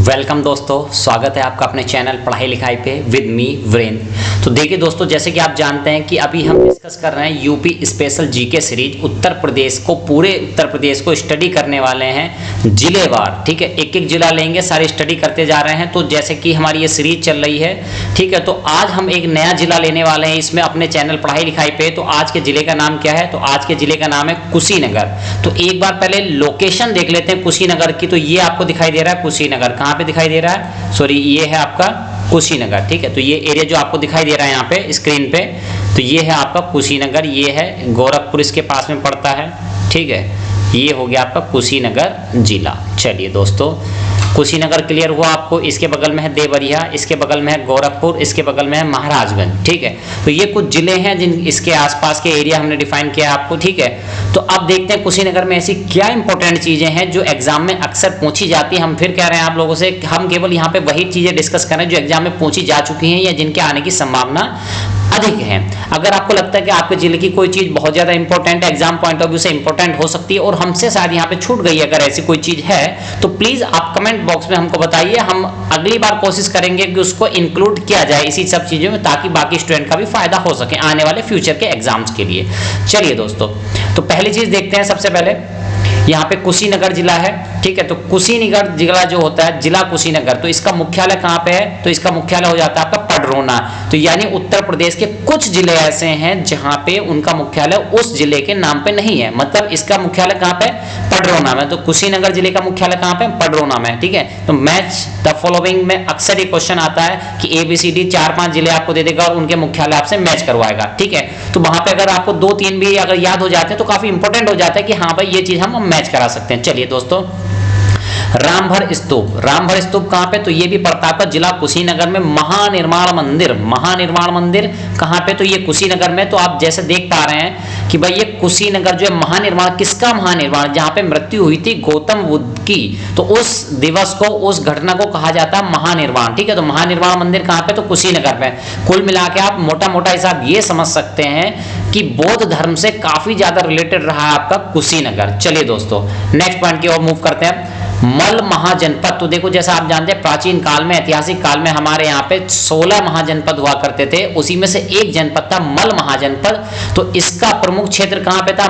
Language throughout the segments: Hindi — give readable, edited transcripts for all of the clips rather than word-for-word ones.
वेलकम दोस्तों, स्वागत है आपका अपने चैनल पढ़ाई लिखाई पे विद मी वीरेंद्र। तो देखिए दोस्तों, जैसे कि आप जानते हैं कि अभी हम डिस्कस कर रहे हैं UP special GK series. Uttar Pradesh को, पूरे उत्तर प्रदेश को स्टडी करने वाले हैं जिलेवार। ठीक है, एक एक जिला लेंगे, सारी स्टडी करते जा रहे हैं। तो जैसे कि हमारी ये सीरीज चल रही है, ठीक है, तो आज हम एक नया जिला लेने वाले हैं इसमें अपने चैनल पढ़ाई लिखाई पे। तो आज के जिले का नाम क्या है? तो आज के जिले का नाम है कुशीनगर। तो एक बार पहले लोकेशन देख लेते हैं कुशीनगर की। तो ये आपको दिखाई दे रहा है कुशीनगर, कहाँ पे दिखाई दे रहा है? सॉरी, ये है आपका कुशीनगर। ठीक है, तो ये एरिया जो आपको दिखाई दे रहा है यहाँ पे स्क्रीन पे, तो ये है आपका कुशीनगर। ये है गोरखपुर, इसके पास में पड़ता है। ठीक है, ये हो गया आपका कुशीनगर जिला। चलिए दोस्तों, कुशीनगर क्लियर हुआ आपको। इसके बगल में है देवरिया, इसके बगल में है गोरखपुर, इसके बगल में है महाराजगंज। ठीक है, तो ये कुछ जिले हैं जिन इसके आसपास के एरिया हमने डिफाइन किया आपको। ठीक है, तो अब देखते हैं कुशीनगर में ऐसी क्या इंपॉर्टेंट चीजें हैं जो एग्जाम में अक्सर पूछी जाती हैं। हम फिर कह रहे हैं आप लोगों से, हम केवल यहाँ पे वही चीजें डिस्कस करें जो एग्जाम में पूछी जा चुकी हैं या जिनके आने की संभावना अधिक है। अगर आपको लगता है कि आपके जिले की कोई चीज बहुत ज्यादा इंपॉर्टेंट है, एग्जाम पॉइंट ऑफ व्यू से इंपॉर्टेंट हो सकती है और हमसे शायद यहाँ पे छूट गई है, अगर ऐसी कोई चीज है तो प्लीज आप कमेंट बॉक्स में हमको बताइए। हम अगली बार कोशिश करेंगे कि उसको इंक्लूड किया जाए इसी सब चीजों में, ताकि बाकी स्टूडेंट का भी फायदा हो सके आने वाले फ्यूचर के एग्जाम्स के लिए। चलिए दोस्तों, तो पहली चीज देखते हैं। सबसे पहले यहाँ पे कुशीनगर जिला है। ठीक है, तो कुशीनगर जिला जो होता है, जिला कुशीनगर, तो इसका मुख्यालय कहाँ पे है? तो इसका मुख्यालय हो जाता है आपका पडरौना। तो यानी उत्तर प्रदेश के कुछ जिले ऐसे हैं जहां पे उनका मुख्यालय उस जिले के नाम पे नहीं है। मतलब इसका मुख्यालय कहाँ पे? पडरौना में। तो कुशीनगर जिले का मुख्यालय कहाँ पे? पडरौना में। ठीक है, तो मैच द फॉलोइंग में अक्सर ये क्वेश्चन आता है कि ABCD 4-5 जिले आपको दे देगा और उनके मुख्यालय आपसे मैच करवाएगा। ठीक है, तो वहां पे अगर आपको 2-3 भी अगर याद हो जाते हैं तो काफी इंपॉर्टेंट हो जाता है कि हाँ भाई ये चीज हम मैच करा सकते हैं। चलिए दोस्तों, रामभर स्तूप। रामभर स्तूप कहाँ पे? तो ये भी पड़ता है जिला कुशीनगर में। महानिर्माण मंदिर, महानिर्माण मंदिर कहाँ पे? तो ये कुशीनगर में। तो आप जैसे देख पा रहे हैं कि भाई ये कुशीनगर जो है, महानिर्माण, किसका महानिर्माण? जहाँ पे मृत्यु हुई थी गौतम बुद्ध की, तो उस दिवस को, उस घटना को कहा जाता है महानिर्वाण। ठीक है, तो महानिर्वाण मंदिर कहाँ पे? तो कुशीनगर में। कुल मिला के आप मोटा मोटा हिसाब ये समझ सकते हैं कि बौद्ध धर्म से काफी ज्यादा रिलेटेड रहा है आपका कुशीनगर। चलिए दोस्तों, नेक्स्ट पॉइंट की ओर मूव करते हैं। मल महाजनपद। तो देखो, जैसा आप जानते हैं प्राचीन काल में, ऐतिहासिक काल में हमारे यहाँ पे 16 महाजनपद हुआ करते थे। उसी में से एक जनपद था मल महाजनपद। तो इसका प्रमुख क्षेत्र कहाँ पे था?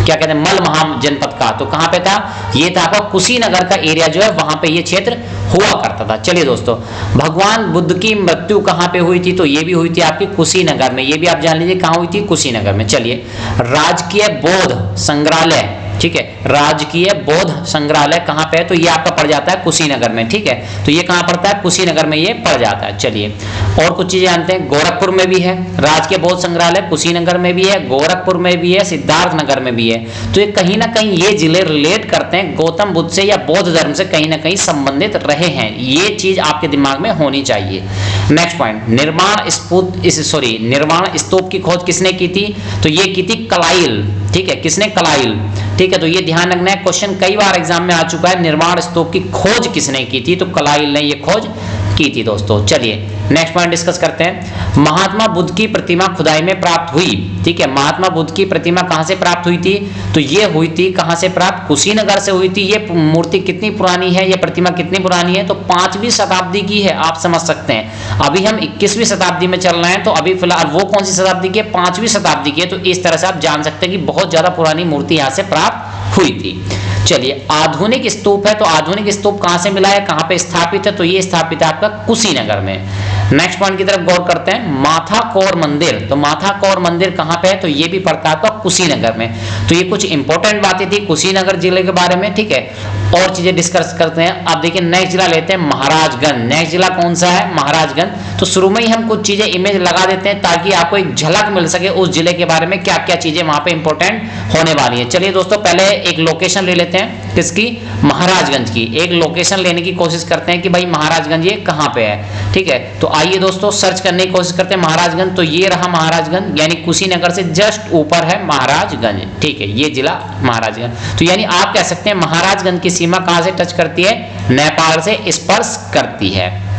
क्या कहते हैं, मल महाजनपद का। तो कहाँ पे था? ये था आपका कुशीनगर का एरिया जो है, वहां पे ये क्षेत्र हुआ करता था। चलिए दोस्तों, भगवान बुद्ध की मृत्यु कहाँ पे हुई थी? तो ये भी हुई थी आपकी कुशीनगर में। ये भी आप जान लीजिए कहाँ हुई थी? कुशीनगर में। चलिए, राजकीय बौद्ध संग्रहालय। ठीक है, राजकीय बौद्ध संग्रहालय कहाँ पे है? तो ये आपका पड़ जाता है कुशीनगर में। ठीक है, तो ये कहाँ पड़ता है? कुशीनगर में ये पड़ जाता है। चलिए, और कुछ चीजें जानते हैं। गोरखपुर में भी है राजकीय बौद्ध संग्रहालय, कुशीनगर में भी है, गोरखपुर में भी है, सिद्धार्थनगर में भी है। तो ये कहीं ना कहीं ये जिले रिलेट करते हैं गौतम बुद्ध से या बौद्ध धर्म से कहीं ना कहीं संबंधित रहे हैं। ये चीज आपके दिमाग में होनी चाहिए। नेक्स्ट पॉइंट, निर्वाण स्तूप की खोज किसने की थी? तो ये की थी कलाइल। ठीक है, किसने? कलाइल। ठीक है, तो ये ध्यान रखना है, क्वेश्चन कई बार एग्जाम में आ चुका है। निर्वाण स्तूप की खोज किसने की थी? तो कलाइल ने ये खोज की थी दोस्तों। चलिए नेक्स्ट पॉइंट डिस्कस करते हैं। महात्मा बुद्ध की प्रतिमा खुदाई में प्राप्त हुई। ठीक है, महात्मा बुद्ध की प्रतिमा कहां से प्राप्त हुई थी? तो ये हुई थी कहां से प्राप्त? कुशीनगर से हुई थी। ये मूर्ति कितनी पुरानी है, ये प्रतिमा कितनी पुरानी है? तो 5वीं शताब्दी की है। आप समझ सकते हैं, अभी हम 21वीं शताब्दी में चल रहे हैं, तो अभी फिलहाल वो कौन सी शताब्दी की है? 5वीं शताब्दी की है। तो इस तरह से आप जान सकते हैं कि बहुत ज्यादा पुरानी मूर्ति यहाँ से प्राप्त हुई थी। चलिए, आधुनिक स्तूप है। तो आधुनिक स्तूप कहां से मिला है, कहां पे स्थापित है? तो ये स्थापित है आपका कुशीनगर में। नेक्स्ट पॉइंट की तरफ गौर करते हैं। माथा कौर मंदिर। तो माथा कौर मंदिर कहां पे है? तो ये भी पड़ता है आपका कुशीनगर में। तो ये कुछ इंपॉर्टेंट बातें थी कुशीनगर जिले के बारे में। ठीक है, और चीजें डिस्कस करते हैं। अब देखिए, नेक्स्ट जिला लेते हैं महाराजगंज। नेक्स्ट जिला कौन सा है? महाराजगंज। तो शुरू में ही हम कुछ चीजें इमेज लगा देते हैं ताकि आपको एक झलक मिल सके उस जिले के बारे में, क्या क्या चीजें वहां पे इंपॉर्टेंट होने वाली है। चलिए दोस्तों, पहले एक लोकेशन ले लेते हैं। किसकी? महाराजगंज की। एक लोकेशन लेने की कोशिश करते हैं कि भाई महाराजगंज ये कहां पे है। ठीक है, तो आइए दोस्तों सर्च करने की कोशिश करते हैं महाराजगंज। तो ये रहा महाराजगंज, यानी कुशीनगर से जस्ट ऊपर है महाराजगंज। ठीक है, ये जिला महाराजगंज। तो यानी आप कह सकते हैं महाराजगंज की सीमा कहां से टच करती है? नेपाल से स्पर्श करती है।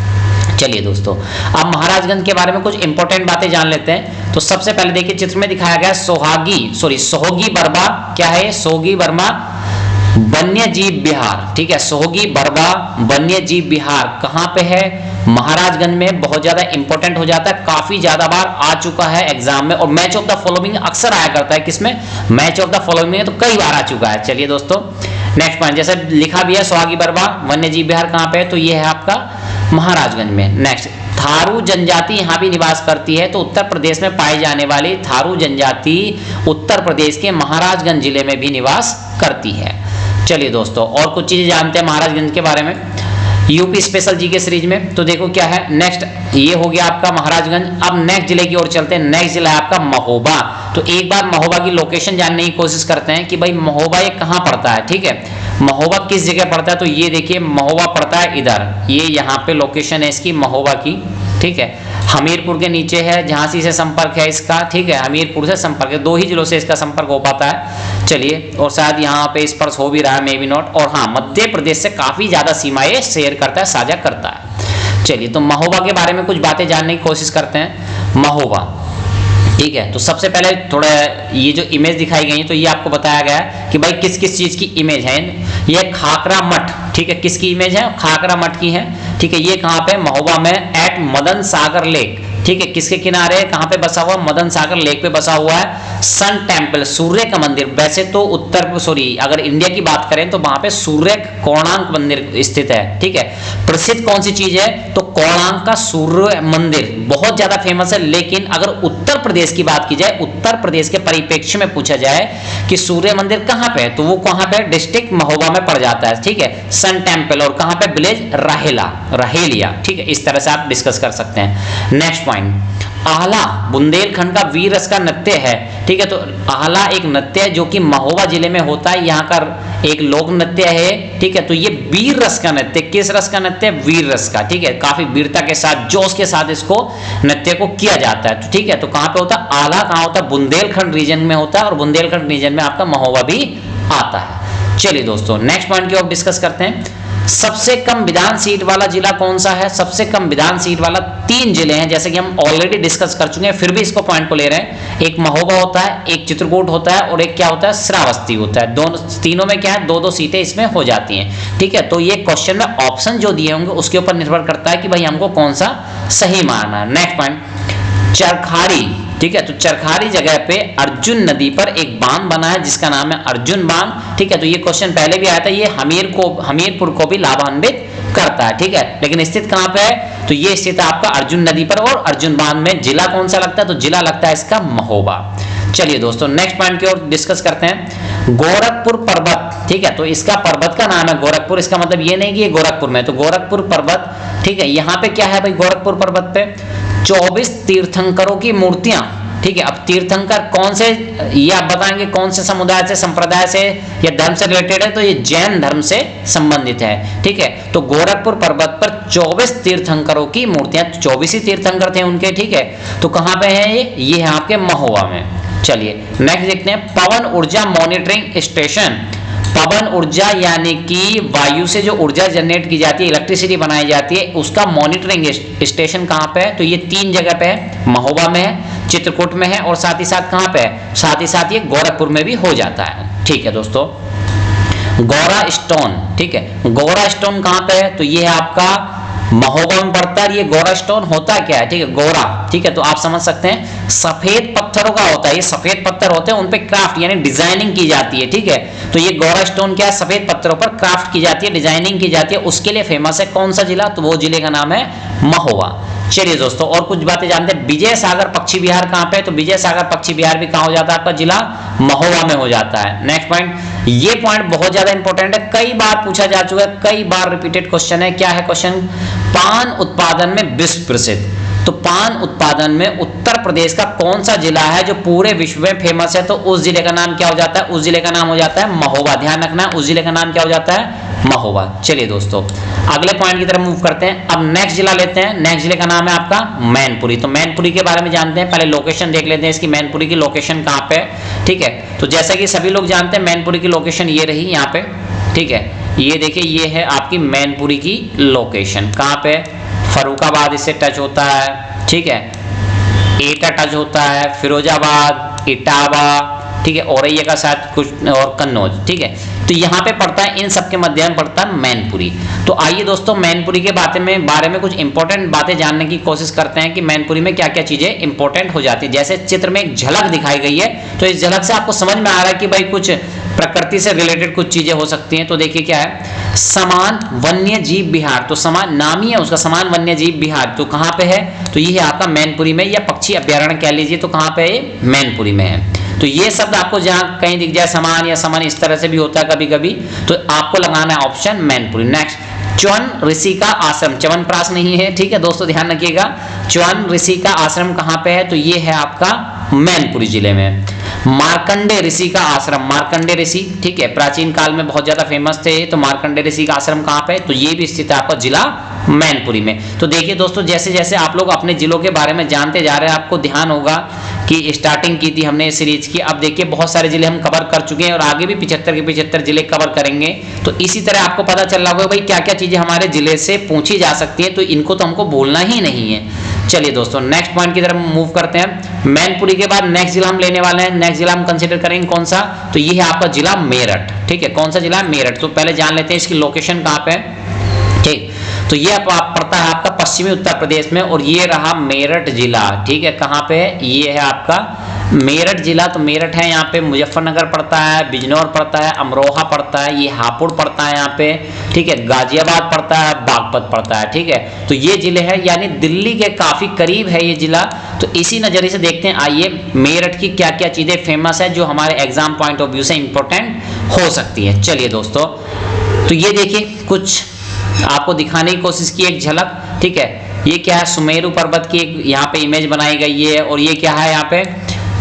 चलिए दोस्तों, अब महाराजगंज के बारे में कुछ इंपॉर्टेंट बातें जान लेते हैं। तो सबसे पहले देखिए, चित्र में दिखाया गया सोहोगी वर्मा। क्या है? सोहोगी वर्मा वन्य जीव विहार, ठीक है, सोहगी बरवा वन्य जीव विहार कहाँ पे है? महाराजगंज में। बहुत ज्यादा इंपॉर्टेंट हो जाता है, काफी ज्यादा बार आ चुका है एग्जाम में, और मैच ऑफ द फॉलोइंग अक्सर आया करता है। किसमें? मैच ऑफ द फॉलोइंग में तो कई बार आ चुका है। चलिए दोस्तों नेक्स्ट पॉइंट, जैसे लिखा भी है सोहागी बरवा वन्य जीव विहार कहाँ पे है, तो ये है आपका महाराजगंज में। नेक्स्ट, थारू जनजाति यहाँ भी निवास करती है, तो उत्तर प्रदेश में पाई जाने वाली थारू जनजाति उत्तर प्रदेश के महाराजगंज जिले में भी निवास करती है। चलिए दोस्तों और कुछ चीजें जानते हैं महाराजगंज के बारे में यूपी स्पेशल जीके सीरीज में। तो देखो क्या है नेक्स्ट, ये हो गया आपका महाराजगंज। अब नेक्स्ट जिले की ओर चलते हैं। नेक्स्ट जिला है आपका महोबा। तो एक बार महोबा की लोकेशन जानने की कोशिश करते हैं कि भाई महोबा ये कहाँ पड़ता है, ठीक है, महोबा किस जगह पड़ता है। तो ये देखिए महोबा पड़ता है इधर, ये यहाँ पे लोकेशन है इसकी महोबा की, ठीक है, हमीरपुर के नीचे है, झांसी से संपर्क है इसका, ठीक है, हमीरपुर से संपर्क है, 2 ही जिलों से इसका संपर्क हो पाता है। चलिए और शायद यहाँ पे स्पर्श हो भी रहा है, मे बी नॉट, और हाँ मध्य प्रदेश से काफी ज्यादा सीमाएं शेयर करता है, साझा करता है। चलिए तो महोबा के बारे में कुछ बातें जानने की कोशिश करते हैं। महोबा, ठीक है, तो सबसे पहले थोड़ा ये जो इमेज दिखाई गई है तो ये आपको बताया गया है कि भाई किस किस चीज की इमेज है। ये खाकरा मठ, ठीक है, किसकी इमेज है? खाकरा मठ की है, ठीक है। ये कहाँ पे? महोबा में एट मदन सागर लेक, ठीक है, किसके किनारे कहाँ पे बसा हुआ? मदन सागर लेक पे बसा हुआ है। सन टेम्पल, सूर्य का मंदिर, वैसे तो अगर इंडिया की बात करें तो वहां पे सूर्य कोणार्क मंदिर स्थित है, ठीक है। प्रसिद्ध कौन सी चीज है? तो कोणार्क का सूर्य मंदिर बहुत ज्यादा फेमस है। लेकिन अगर उत्तर प्रदेश की बात की जाए, उत्तर प्रदेश के परिप्रेक्ष्य में पूछा जाए कि सूर्य मंदिर कहाँ पे है, तो वो कहाँ पे? डिस्ट्रिक्ट महोबा में पड़ जाता है, ठीक है, सन टेम्पल, और कहाँ पे? विलेज रहेलिया, ठीक है, इस तरह से आप डिस्कस कर सकते हैं। नेक्स्ट पॉइंट, आहला बुंदेलखंड का वीर रस का नृत्य है, ठीक है। तो आहला एक नृत्य है जो कि महोबा जिले में होता है, यहाँ का एक लोक नृत्य है, ठीक है। तो ये वीर रस का नृत्य, किस रस का नृत्य? वीर रस का, ठीक है, काफी वीरता के साथ, जोश के साथ इसको नृत्य को किया जाता है, ठीक है। तो कहाँ पे होता है? आला कहाँ होता है? बुंदेलखंड रीजन में होता है, और बुंदेलखंड रीजन में आपका महोबा भी आता है। चलिए दोस्तों नेक्स्ट पॉइंट की ओर डिस्कस करते हैं। सबसे कम विधान सीट वाला जिला कौन सा है? सबसे कम विधान सीट वाला 3 जिले हैं, जैसे कि हम ऑलरेडी डिस्कस कर चुके हैं, फिर भी इसको पॉइंट को ले रहे हैं। एक महोबा होता है, एक चित्रकूट होता है, और एक क्या होता है? श्रावस्ती होता है। दोनों तीनों में क्या है? 2-2 सीटें इसमें हो जाती हैं, ठीक है। तो ये क्वेश्चन में ऑप्शन जो दिए होंगे उसके ऊपर निर्भर करता है कि भाई हमको कौन सा सही मानना है। नेक्स्ट पॉइंट, चरखारी, ठीक है, तो चरखारी जगह पे अर्जुन नदी पर एक बांध बना है जिसका नाम है अर्जुन बांध, ठीक है। तो ये क्वेश्चन पहले भी आया था, ये हमीरपुर को भी लाभान्वित करता है, ठीक है। लेकिन स्थित कहाँ पे है? तो ये स्थित है आपका अर्जुन नदी पर, और अर्जुन बांध में जिला कौन सा लगता है? तो जिला लगता है इसका महोबा। चलिए दोस्तों नेक्स्ट पॉइंट की ओर डिस्कस करते हैं। गोरखपुर पर्वत, ठीक है, तो इसका पर्वत का नाम है गोरखपुर, इसका मतलब ये नहीं कि ये गोरखपुर में, तो गोरखपुर पर्वत, ठीक है। यहाँ पे क्या है भाई? गोरखपुर पर्वत पे 24 तीर्थंकरों की मूर्तियां, ठीक है। अब तीर्थंकर कौन से, ये आप बताएंगे कौन से समुदाय से, संप्रदाय से या धर्म से रिलेटेड है? तो ये जैन धर्म से संबंधित है, ठीक है। तो गोरखपुर पर्वत पर 24 तीर्थंकरों की मूर्तियां, 24 ही तीर्थंकर थे उनके, ठीक है। तो कहाँ पे है ये है आपके महोबा में। चलिए नेक्स्ट देखते हैं, पवन ऊर्जा मॉनिटरिंग स्टेशन। पवन ऊर्जा यानी कि वायु से जो ऊर्जा जनरेट की जाती है, इलेक्ट्रिसिटी बनाई जाती है, उसका मॉनिटरिंग स्टेशन कहाँ पे है? तो ये 3 जगह पे है, महोबा में है, चित्रकूट में है, और साथ ही साथ कहाँ पे है? साथ ही साथ ये गोरखपुर में भी हो जाता है, ठीक है दोस्तों। गौरा स्टोन, ठीक है, गौरा स्टोन कहाँ पे है? तो ये है आपका महोबा में पड़ता है। ये गौरा स्टोन होता क्या है? ठीक है, गौरा, ठीक है, तो आप समझ सकते हैं सफेद पत्थरों का होता है, ये सफेद पत्थर होते हैं, उन पे क्राफ्ट यानी डिजाइनिंग की जाती है, ठीक है। तो ये गौरा स्टोन क्या है? सफेद पत्थरों पर क्राफ्ट की जाती है, डिजाइनिंग की जाती है, उसके लिए फेमस है। कौन सा जिला? तो वो जिले का नाम है महोबा। चलिए दोस्तों और कुछ बातें जानते हैं। विजय सागर पक्षी विहार कहाँ पे है? तो विजय सागर पक्षी विहार भी कहाँ हो जाता है? आपका जिला महोबा में हो जाता है। नेक्स्ट पॉइंट, ये पॉइंट बहुत ज्यादा इंपॉर्टेंट है, कई बार पूछा जा चुका है, कई बार रिपीटेड क्वेश्चन है। क्या है क्वेश्चन? पान उत्पादन में विश्व प्रसिद्ध, तो पान उत्पादन में उत्तर प्रदेश का कौन सा जिला है जो पूरे विश्व में फेमस है? तो उस जिले का नाम क्या हो जाता है? उस जिले का नाम हो जाता है महोबा। ध्यान रखना, उस जिले का नाम क्या हो जाता है? महोबा। चलिए दोस्तों अगले पॉइंट की तरफ मूव करते हैं। अब नेक्स्ट जिला लेते हैं। नेक्स्ट जिले का नाम है आपका मैनपुरी। तो मैनपुरी के बारे में जानते हैं, पहले लोकेशन देख लेते हैं इसकी। मैनपुरी की लोकेशन कहाँ पे है? ठीक है, तो जैसा कि सभी लोग जानते हैं मैनपुरी की लोकेशन ये रही यहाँ पे, ठीक है। ये देखिए, ये है आपकी मैनपुरी की लोकेशन। कहाँ पे? फर्रुखाबाद इससे टच होता है, ठीक है, एटा टच होता है, फिरोजाबाद, इटावा, ठीक है, औरैया का साथ कुछ, और कन्नौज, ठीक है। तो यहाँ पे पड़ता है, इन सबके मध्य में पड़ता है मैनपुरी। तो आइए दोस्तों मैनपुरी के बारे में कुछ इंपॉर्टेंट बातें जानने की कोशिश करते हैं कि मैनपुरी में क्या क्या चीजें इंपॉर्टेंट हो जाती है। जैसे चित्र में एक झलक दिखाई गई है, तो इस झलक से आपको समझ में आ रहा है कि भाई कुछ प्रकृति से रिलेटेड कुछ चीजें हो सकती हैं। तो देखिए क्या है, समान वन्य जीव विहार, तो समान नाम ही है उसका, समान वन्य जीव विहार, तो कहाँ पे है, तो ये है आपका मैनपुरी में, या पक्षी अभ्यारण्य कह लीजिए, तो कहाँ पे है, मैनपुरी में है। तो ये शब्द आपको जहां कहीं दिख जाए समान या समान, इस तरह से भी होता है कभी कभी, तो आपको लगाना है ऑप्शन मैनपुरी। नेक्स्ट, च्वन ऋषि का आश्रम, च्यवनप्राश नहीं है, ठीक है दोस्तों, ध्यान रखिएगा। च्वन ऋषि का आश्रम कहाँ पे है, तो ये है आपका मैनपुरी जिले में। मार्कंडे ऋषि का आश्रम, मार्कंडे ऋषि, ठीक है, प्राचीन काल में बहुत ज्यादा फेमस थे, तो मार्कंडे ऋषि का आश्रम कहाँ पे, तो ये भी स्थित है आपका जिला मैनपुरी में। तो देखिए दोस्तों, जैसे जैसे आप लोग अपने जिलों के बारे में जानते जा रहे हैं, आपको ध्यान होगा कि स्टार्टिंग की थी हमने इस सीरीज की, अब देखिए बहुत सारे जिले हम कवर कर चुके हैं और आगे भी 75 के 75 जिले कवर करेंगे। तो इसी तरह आपको पता चल रहा होगा भाई क्या क्या चीजें हमारे जिले से पूछी जा सकती है, तो इनको तो हमको भूलना ही नहीं है। चलिए दोस्तों नेक्स्ट पॉइंट की तरफ मूव करते हैं। मैनपुरी के बाद नेक्स्ट जिला हम लेने वाले हैं, नेक्स्ट जिला हम कंसीडर करेंगे कौन सा, तो ये है आपका जिला मेरठ, ठीक है, कौन सा जिला है, मेरठ। तो पहले जान लेते हैं इसकी लोकेशन कहाँ पे है, ठीक। तो ये पड़ता है आपका पश्चिमी उत्तर प्रदेश में, और ये रहा मेरठ जिला, ठीक है, कहाँ पे है, ये है आपका मेरठ जिला। तो मेरठ है, यहाँ पे मुजफ्फरनगर पड़ता है, बिजनौर पड़ता है, अमरोहा पड़ता है, ये हापुड़ पड़ता है यहाँ पे, ठीक है, गाजियाबाद पड़ता है, बागपत पड़ता है, ठीक है। तो ये जिले हैं, यानी दिल्ली के काफी करीब है ये जिला। तो इसी नजरिए से देखते हैं, आइए मेरठ की क्या क्या चीजें फेमस है जो हमारे एग्जाम पॉइंट ऑफ व्यू से इंपॉर्टेंट हो सकती है। चलिए दोस्तों, तो ये देखिए कुछ आपको दिखाने की कोशिश की एक झलक, ठीक है। ये क्या है, सुमेरु पर्वत की एक यहाँ पे इमेज बनाई गई है, और ये क्या है यहाँ पे,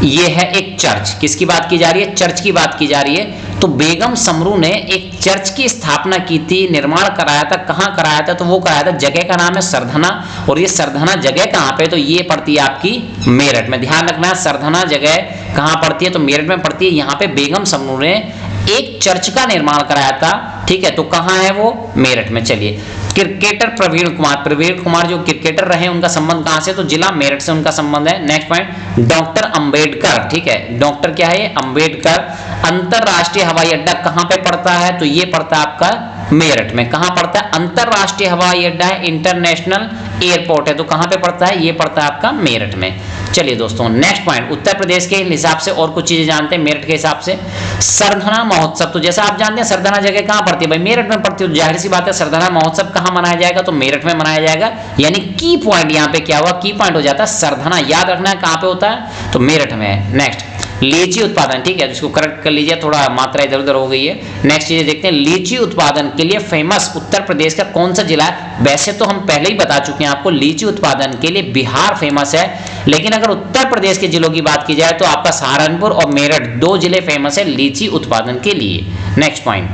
ये है एक चर्च, किसकी बात की जा रही है, चर्च की बात की जा रही है। तो बेगम समरू ने एक चर्च की स्थापना की थी, निर्माण कराया था, कहाँ कराया था, तो वो कराया था, जगह का नाम है सरधना, और ये सरधना जगह कहाँ पे, तो ये पड़ती है आपकी मेरठ में। ध्यान रखना है, सरधना जगह कहाँ पड़ती है, तो मेरठ में पड़ती है। यहाँ पे बेगम समरू ने एक चर्च का निर्माण कराया था, ठीक है, तो कहाँ है वो, मेरठ में। चलिए, क्रिकेटर प्रवीण कुमार, प्रवीण कुमार जो क्रिकेटर रहे, उनका संबंध कहां से, तो जिला मेरठ से उनका संबंध है। नेक्स्ट पॉइंट, डॉक्टर अंबेडकर, ठीक है, डॉक्टर क्या है, अंबेडकर। अंतरराष्ट्रीय हवाई अड्डा कहां पे पड़ता है, तो ये पड़ता है आपका मेरठ में। कहां पड़ता है, अंतरराष्ट्रीय हवाई अड्डा है, इंटरनेशनल एयरपोर्ट है, तो कहां पे पड़ता है, ये पड़ता है आपका मेरठ में। चलिए दोस्तों नेक्स्ट पॉइंट, उत्तर प्रदेश के हिसाब से और कुछ चीजें जानते हैं मेरठ के हिसाब से। सरधना महोत्सव, तो जैसा आप जानते हैं सरधना जगह कहां पड़ती है, भाई मेरठ में पड़ती है, जाहिर सी बात है सरधना महोत्सव कहां मनाया जाएगा, तो मेरठ में मनाया जाएगा। यानी की पॉइंट यहाँ पे क्या हुआ, की पॉइंट हो जाता है सरधना, याद रखना है कहां पे होता है, तो मेरठ में है। नेक्स्ट, लीची उत्पादन, ठीक है, जिसको करेक्ट कर लीजिए, थोड़ा मात्रा इधर उधर हो गई है। नेक्स्ट चीज देखते हैं, लीची उत्पादन के लिए फेमस उत्तर प्रदेश का कौन सा जिला है। वैसे तो हम पहले ही बता चुके हैं आपको, लीची उत्पादन के लिए बिहार फेमस है, लेकिन अगर उत्तर प्रदेश के जिलों की बात की जाए तो आपका सहारनपुर और मेरठ दो जिले फेमस है लीची उत्पादन के लिए। नेक्स्ट पॉइंट,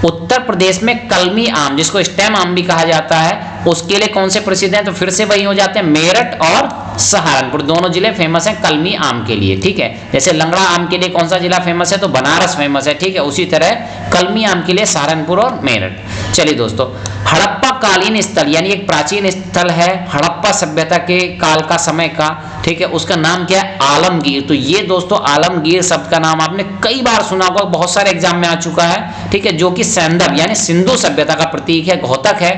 उत्तर प्रदेश में कलमी आम, जिसको स्टेम आम भी कहा जाता है, उसके लिए कौन से प्रसिद्ध हैं, तो फिर से वही हो जाते हैं, मेरठ और सहारनपुर दोनों जिले फेमस हैं कलमी आम के लिए, ठीक है। जैसे लंगड़ा आम के लिए कौन सा जिला फेमस है, तो बनारस फेमस है, ठीक है, उसी तरह कलमी आम के लिए सहारनपुर और मेरठ। चलिए दोस्तों, हड़प्पा कालीन स्थल, यानी एक प्राचीन स्थल है हड़प्पा सभ्यता के काल का, समय का, ठीक है, उसका नाम क्या है, आलमगीर। तो ये दोस्तों आलमगीर शब्द का नाम आपने कई बार सुना होगा, बहुत सारे एग्जाम में आ चुका है, ठीक है, जो कि सैंधव यानी सिंधु सभ्यता का प्रतीक है, घोतक है,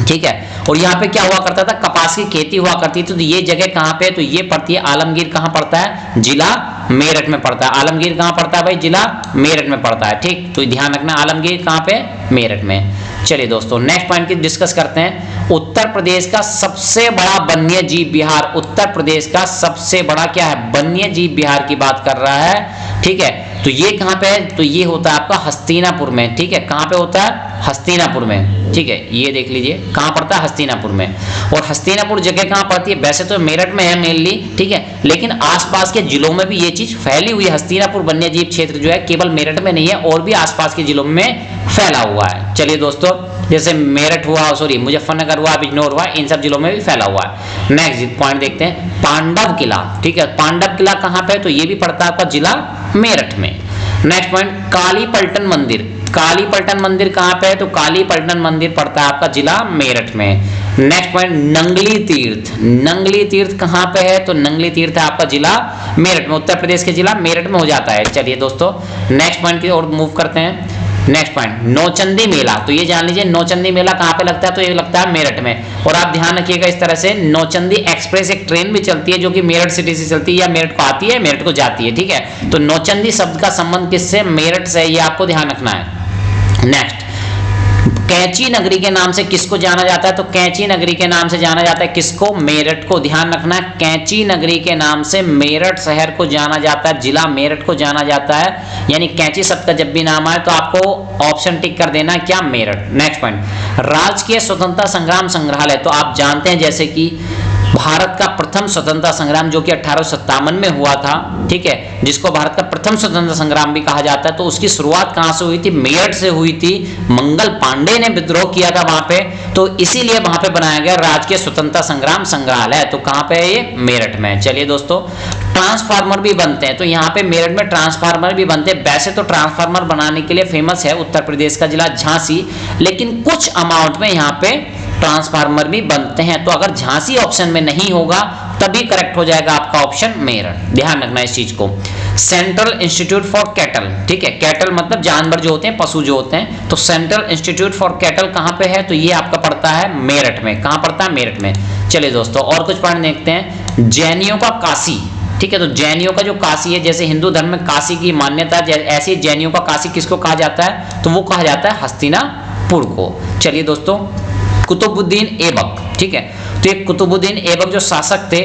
ठीक है। और यहाँ पे क्या हुआ करता था, कपास की खेती हुआ करती थी। तो ये जगह कहाँ पे है, तो ये पड़ती है, आलमगीर कहाँ पड़ता है, जिला मेरठ में पड़ता है। आलमगीर कहाँ पड़ता है भाई, जिला मेरठ में पड़ता है, ठीक। तो ध्यान रखना, आलमगीर कहाँ पे, मेरठ में। चलिए दोस्तों नेक्स्ट पॉइंट की डिस्कस करते हैं। उत्तर प्रदेश का सबसे बड़ा वन्य जीव विहार, उत्तर प्रदेश का सबसे बड़ा क्या है, वन्य जीव विहार की बात कर रहा है, ठीक है। तो ये कहाँ पे है, तो ये होता है आपका हस्तिनापुर में, ठीक है। कहाँ पे होता है, हस्तिनापुर में, ठीक है, ये देख लीजिए कहाँ पड़ता है, हस्तिनापुर में। और हस्तिनापुर जगह कहाँ पड़ती है, वैसे तो मेरठ में है मेनली, ठीक है, लेकिन आसपास के जिलों में भी ये चीज फैली हुई है। हस्तिनापुर वन्यजीव क्षेत्र जो है केवल मेरठ में नहीं है, और भी आसपास के जिलों में फैला हुआ है। चलिए दोस्तों, जैसे मेरठ हुआ, सॉरी मुजफ्फरनगर हुआ, बिजनौर हुआ, इन सब जिलों में भी फैला हुआ है। नेक्स्ट पॉइंट देखते हैं, पांडव किला, ठीक है, पांडव किला कहाँ पे है, तो ये भी पड़ता है आपका जिला मेरठ में। नेक्स्ट पॉइंट, काली पलटन मंदिर, काली पलटन मंदिर कहाँ पे है, तो काली पलटन मंदिर पड़ता है आपका जिला मेरठ में। नेक्स्ट पॉइंट, नंगली तीर्थ, नंगली तीर्थ कहाँ पे है, तो नंगली तीर्थ है आपका जिला मेरठ में, उत्तर प्रदेश के जिला मेरठ में हो जाता है। चलिए दोस्तों नेक्स्ट पॉइंट की ओर मूव करते हैं। नेक्स्ट पॉइंट, नौचंदी मेला, तो ये जान लीजिए नौचंदी मेला कहाँ पे लगता है, तो ये लगता है मेरठ में। और आप ध्यान रखिएगा इस तरह से, नौचंदी एक्सप्रेस एक ट्रेन भी चलती है जो कि मेरठ सिटी से चलती है, या मेरठ को आती है मेरठ को जाती है, ठीक है। तो नौचंदी शब्द का संबंध किससे, मेरठ से, ये आपको ध्यान रखना है। नेक्स्ट, कैंची नगरी के नाम से किसको जाना जाता है, तो कैंची नगरी के नाम से जाना जाता है किसको, मेरठ को। ध्यान रखना है, कैंची नगरी के नाम से मेरठ शहर को जाना जाता है, जिला मेरठ को जाना जाता है। यानी कैंची शब्द का जब भी नाम आए तो आपको ऑप्शन टिक कर देना, क्या, मेरठ। नेक्स्ट पॉइंट, राजकीय स्वतंत्रता संग्राम संग्रहालय, तो आप जानते हैं जैसे कि भारत का प्रथम स्वतंत्रता संग्राम जो कि 1857 में हुआ था, ठीक है, जिसको भारत का प्रथम स्वतंत्रता संग्राम भी कहा जाता है, तो उसकी शुरुआत कहां से हुई थी, मेरठ से हुई थी। मंगल पांडे ने विद्रोह किया था वहां पे, तो इसीलिए वहां पे बनाया गया राजकीय स्वतंत्रता संग्राम संग्रहालय। तो कहां पे है ये, मेरठ में। चलिए दोस्तों, ट्रांसफार्मर भी बनते हैं, तो यहाँ पे मेरठ में ट्रांसफार्मर भी बनते हैं। वैसे तो ट्रांसफार्मर बनाने के लिए फेमस है उत्तर प्रदेश का जिला झांसी, लेकिन कुछ अमाउंट में यहाँ पे ट्रांसफार्मर भी बनते हैं। तो अगर झांसी ऑप्शन में नहीं होगा तभी करेक्ट हो जाएगा आपका ऑप्शन मेरठ, ध्यान रखना इस चीज को। सेंट्रल इंस्टीट्यूट फॉर कैटल, ठीक है, कैटल मतलब जानवर जो होते हैं, पशु जो होते हैं, तो सेंट्रल इंस्टीट्यूट फॉर कैटल कहां पे है, तो ये आपका पड़ता है मेरठ में। कहां पड़ता है, मेरठ में। चलिए दोस्तों, और कुछ पॉइंट देखते हैं। जैनियों का काशी, ठीक है, तो जैनियों का जो काशी है, जैसे हिंदू धर्म में काशी की मान्यता, ऐसे जैनियों का काशी किसको कहा जाता है, तो वो कहा जाता है हस्तिनापुर को। चलिए दोस्तों, कुतुबुद्दीन ऐबक, ठीक है, तो ये कुतुबुद्दीन ऐबक जो शासक थे,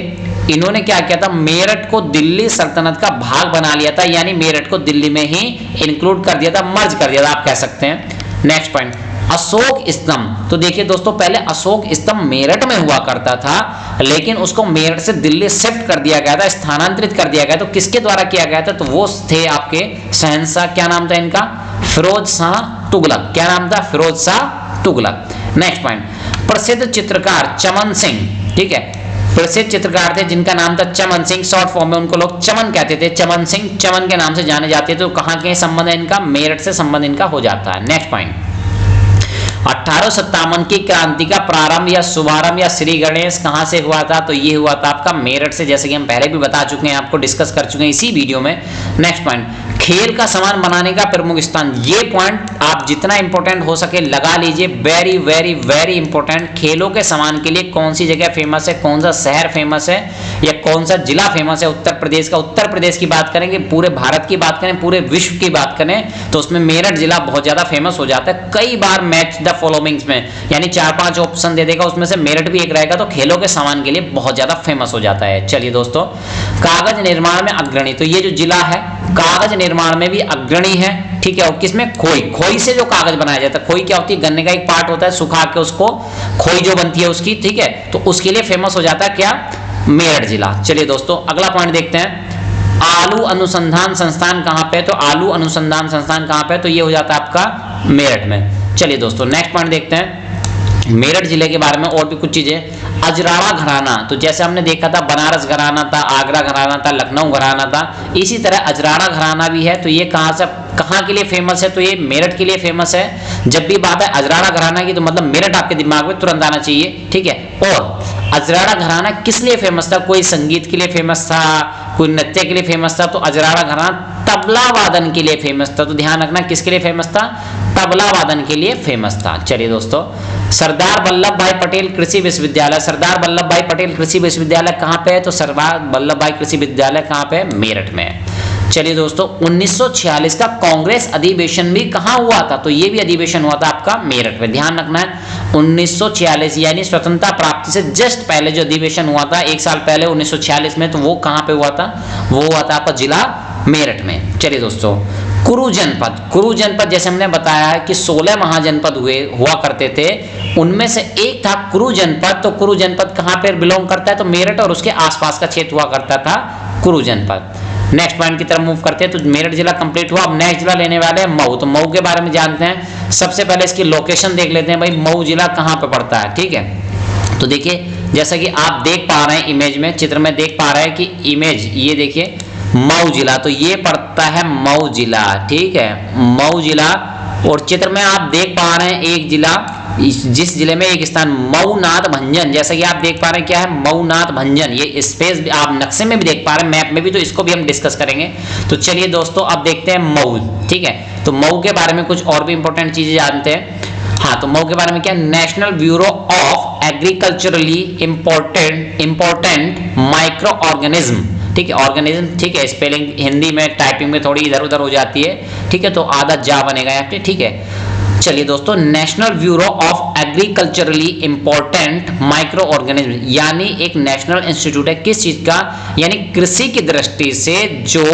इन्होंने क्या किया था, मेरठ को दिल्ली सल्तनत का भाग बना लिया था, यानी मेरठ को दिल्ली में ही इंक्लूड कर दिया था, मर्ज कर दिया था, आप कह सकते हैं। नेक्स्ट पॉइंट, अशोक स्तंभ, तो देखिए दोस्तों, पहले अशोक स्तंभ मेरठ में हुआ करता था, लेकिन उसको मेरठ से दिल्ली शिफ्ट कर दिया गया था, स्थानांतरित कर दिया गया। तो किसके द्वारा किया गया था, तो वो थे आपके शहंशाह, क्या नाम था इनका, फिरोज शाह तुगलक। क्या नाम था, फिरोज शाह तुगलक। नेक्स्ट पॉइंट, प्रसिद्ध चित्रकार चमन सिंह, ठीक है, प्रसिद्ध चित्रकार थे जिनका नाम था चमन सिंह, शॉर्ट फॉर्म में उनको लोग चमन कहते थे, चमन सिंह, चमन के नाम से जाने जाते थे। तो कहां के संबंध है इनका, मेरठ से संबंध इनका हो जाता है। नेक्स्ट पॉइंट, 1857 की क्रांति का प्रारंभ या शुभारंभ या श्री गणेश कहां से हुआ था, तो ये हुआ था आपका मेरठ से, जैसे कि हम पहले भी बता चुके हैं, आपको डिस्कस कर चुके हैं इसी वीडियो में। नेक्स्ट पॉइंट, खेल का सामान बनाने का प्रमुख स्थान, ये पॉइंट आप जितना इंपॉर्टेंट हो सके लगा लीजिए, वेरी वेरी वेरी इंपॉर्टेंट। खेलों के सामान के लिए कौन सी जगह फेमस है, कौन सा शहर फेमस है, या कौन सा जिला फेमस है उत्तर प्रदेश का। उत्तर प्रदेश की बात करेंगे, पूरे भारत की बात करें, पूरे विश्व की बात करें, तो उसमें मेरठ जिला बहुत ज्यादा फेमस हो जाता है। कई बार मैच द फॉलोइंग्स में, यानी 4-5 ऑप्शन दे देगा, उसमें से मेरठ भी एक रहेगा, तो खेलों के सामान के लिए बहुत ज्यादा फेमस हो जाता है। चलिए दोस्तों, कागज निर्माण में अग्रणी, तो ये जो जिला है कागज निर्माण में भी अग्रणी है, ठीक है। और किसमें, खोई, खोई से जो कागज बनाया जाता है, खोई क्या होती है, गन्ने का एक पार्ट होता है, सुखा के उसको खोई जो बनती है उसकी, ठीक है, तो उसके लिए फेमस हो जाता है क्या, मेरठ जिला। चलिए दोस्तों, अगला पॉइंट देखते हैं, आलू अनुसंधान संस्थान कहां पे, तो आलू अनुसंधान संस्थान कहां पे, तो ये हो जाता है आपका मेरठ में। चलिए दोस्तों, नेक्स्ट पॉइंट देखते हैं मेरठ जिले के बारे में और भी कुछ चीजें। अजराड़ा घराना, तो जैसे हमने देखा था बनारस घराना था, आगरा घराना था, लखनऊ घराना था, इसी तरह अजराड़ा घराना भी है। तो ये कहाँ के लिए फेमस है, तो ये मेरठ के लिए फेमस है। जब भी बात है अजराड़ा घराना की, तो मतलब मेरठ आपके दिमाग में तुरंत आना चाहिए, ठीक है। और अजराड़ा घराना किस लिए फेमस था, कोई संगीत के लिए फेमस था, कोई नृत्य के लिए फेमस था, तो अजराड़ा घराना तबला वादन के लिए फेमस था। तो ध्यान रखना किसके लिए फेमस था, तबला वादन के लिए फेमस था। चलिए दोस्तों, सरदार वल्लभ भाई पटेल कृषि विश्वविद्यालय, सरदार वल्लभ भाई पटेल कृषि विश्वविद्यालय कहाँ पे है, तो सरदार वल्लभ भाई कृषि विद्यालय कहाँ पे है, मेरठ में। चलिए दोस्तों, 1946 का कांग्रेस अधिवेशन भी कहाँ हुआ था, तो ये भी अधिवेशन हुआ था आपका मेरठ में। ध्यान रखना है 1946 यानी स्वतंत्रता प्राप्ति से जस्ट पहले जो अधिवेशन हुआ था, एक साल पहले 1946 में, तो वो कहाँ पे हुआ था, वो हुआ था आपका जिला मेरठ में। चलिए दोस्तों, कुरु जनपद, कुरु जनपद जैसे हमने बताया है कि 16 महाजनपद हुआ करते थे, उनमें से एक था कुरु जनपद। तो कुरु जनपद कहाँ पे बिलोंग करता है, तो मेरठ और उसके आसपास का क्षेत्र हुआ करता था कुरु जनपद। नेक्स्ट पॉइंट की तरफ मूव करते हैं, तो मेरठ जिला कंप्लीट हुआ। अब नेक्स्ट जिला लेने वाले हैं मऊ। तो मऊ के बारे में जानते हैं, सबसे पहले इसकी लोकेशन देख लेते हैं, भाई मऊ जिला कहाँ पे पड़ता है, ठीक है। तो देखिए, जैसा कि आप देख पा रहे हैं इमेज में, चित्र में देख पा रहे हैं कि इमेज ये देखिए मऊ जिला, तो ये पड़ता है मऊ जिला, ठीक है, मऊ जिला। और चित्र में आप देख पा रहे हैं एक जिला जिस जिले में एक स्थान मऊ नाथ भंजन, जैसा कि आप देख पा रहे हैं क्या है मऊ नाथ भंजन, ये स्पेस आप नक्शे में भी देख पा रहे हैं, मैप में भी, तो इसको भी हम डिस्कस करेंगे। तो चलिए दोस्तों अब देखते हैं मऊ, ठीक है। तो मऊ के बारे में कुछ और भी इंपॉर्टेंट चीजें जानते हैं। हाँ, तो मऊ के बारे में क्या, national bureau of agriculturally important micro organism, ठीक है, ऑर्गेनिज्म, ठीक है, स्पेलिंग हिंदी में टाइपिंग में थोड़ी इधर उधर हो जाती है, ठीक है, तो आधा जा बनेगा यहाँ पे, ठीक है। चलिए दोस्तों, national bureau of agriculturally important micro organism, यानी एक नेशनल इंस्टीट्यूट है किस चीज का, यानी कृषि की दृष्टि से जो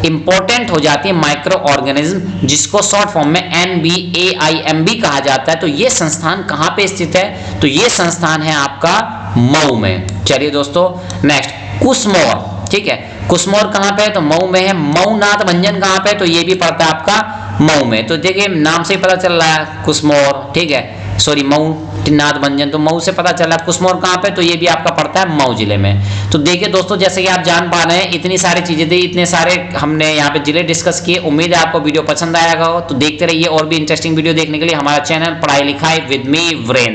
इंपॉर्टेंट हो जाती है माइक्रो ऑर्गेनिज्म, जिसको शॉर्ट फॉर्म में NBAIMB कहा जाता है। तो ये संस्थान कहाँ पे स्थित है, तो ये संस्थान है आपका मऊ में। चलिए दोस्तों नेक्स्ट, कुसमोर, ठीक है, कुसमोर कहाँ पे है, तो मऊ में है। मऊ नाथ भंजन कहाँ पे है, तो ये भी पड़ता है आपका मऊ में। तो देखिए नाम से ही पता चल रहा है कुसमोर, ठीक है, सॉरी मऊ नाथ भंजन, तो मऊ से पता चला। कुसमोर कहाँ पे, तो ये भी आपका पड़ता है मऊ जिले में। तो देखिए दोस्तों, जैसे कि आप जान पा रहे हैं इतनी सारी चीजें थी, इतने सारे हमने यहाँ पे जिले डिस्कस किए। उम्मीद है आपको वीडियो पसंद आएगा हो, तो देखते रहिए और भी इंटरेस्टिंग वीडियो देखने के लिए हमारा चैनल पढ़ाई लिखाई विद मी वीरेंद्र।